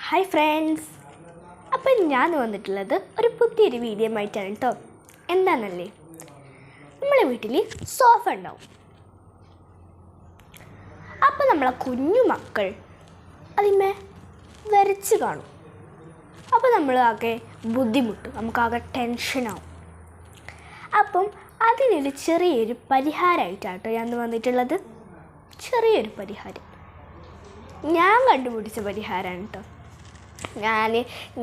Hi friends, അപ്പം ഞാൻ വന്നിട്ടുള്ളത് ഒരു പുതിയൊരു വീഡിയോ ആയിട്ടാണ് കേട്ടോ. എന്താണെന്നല്ലേ, നമ്മളെ വീട്ടിൽ സോഫ ഉണ്ടാവും. അപ്പം നമ്മളെ കുഞ്ഞു മക്കൾ അതിന്മേ വരച്ച് കാണും. അപ്പോൾ നമ്മളാകെ ബുദ്ധിമുട്ടും, നമുക്കാകെ ടെൻഷനാവും. അപ്പം അതിനൊരു ചെറിയൊരു പരിഹാരമായിട്ടാട്ടോ ഞാൻ വന്നിട്ടുള്ളത്. ചെറിയൊരു പരിഹാരം ഞാൻ കണ്ടുപിടിച്ച പരിഹാരമാണ് കേട്ടോ.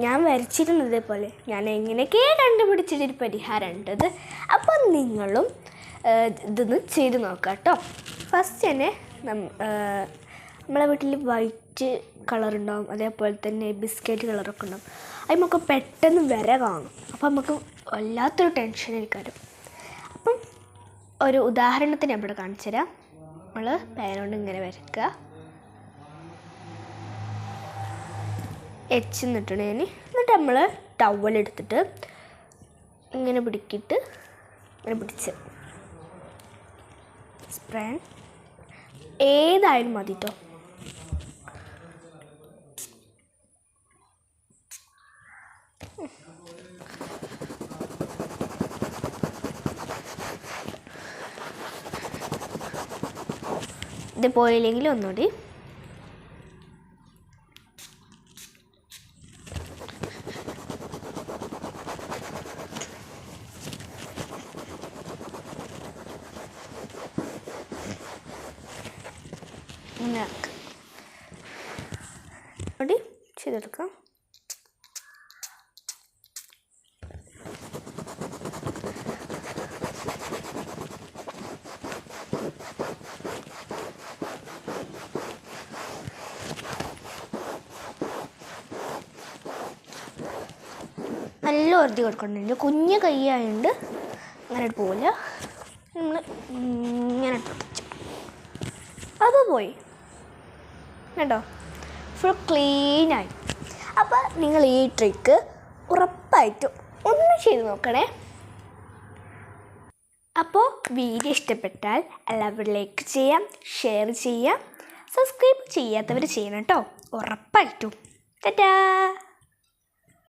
ഞാൻ വരച്ചിരുന്നത് പോലെ ഞാൻ എങ്ങനെയൊക്കെ കണ്ടുപിടിച്ചിട്ടൊരു പരിഹാരമുണ്ടത്. അപ്പം നിങ്ങളും ഇതൊന്ന് ചെയ്ത് നോക്കാം കേട്ടോ. ഫസ്റ്റ് തന്നെ നമ്മളെ വീട്ടിൽ വൈറ്റ് കളറുണ്ടാവും, അതേപോലെ തന്നെ ബിസ്ക്കറ്റ് കളറൊക്കെ ഉണ്ടാവും. അതിനൊക്കെ പെട്ടെന്ന് വര കാണും. അപ്പം നമുക്ക് വല്ലാത്തൊരു ടെൻഷനായിരിക്കും. അപ്പം ഒരു ഉദാഹരണത്തിന് ഇവിടെ കാണിച്ചു തരാം. നമ്മൾ പേനോണ്ട് ഇങ്ങനെ വരയ്ക്കുക, എച്ച് എന്നിട്ടാണ് ഞാൻ. എന്നിട്ട് നമ്മൾ ടവലെടുത്തിട്ട് ഇങ്ങനെ പിടിക്കിട്ട് ഇങ്ങനെ പിടിച്ച് സ്പ്രേ ഏതായാലും മതി കേട്ടോ. ഇത് പോയില്ലെങ്കിൽ ഒന്നുകൂടി ഇങ്ങനെ ചെയ്തെടുക്കാം. നല്ല ഒറുതി കൊടുക്കണ്ട. കുഞ്ഞു കൈയായതുകൊണ്ട് അങ്ങനെ പോലെ നമ്മൾ ഇങ്ങനെ ഇട്ടു. അത് പോയി കേട്ടോ, ഫുൾ ക്ലീനായി. അപ്പോൾ നിങ്ങൾ ഈ ട്രിക്ക് ഉറപ്പായിട്ടും ഒന്ന് ചെയ്ത് നോക്കണേ. അപ്പോൾ വീഡിയോ ഇഷ്ടപ്പെട്ടാൽ എല്ലാവരും ലൈക്ക് ചെയ്യാം, ഷെയർ ചെയ്യാം, സബ്സ്ക്രൈബ് ചെയ്യാത്തവർ ചെയ്യണം കേട്ടോ, ഉറപ്പായിട്ടും. ടാറ്റാ.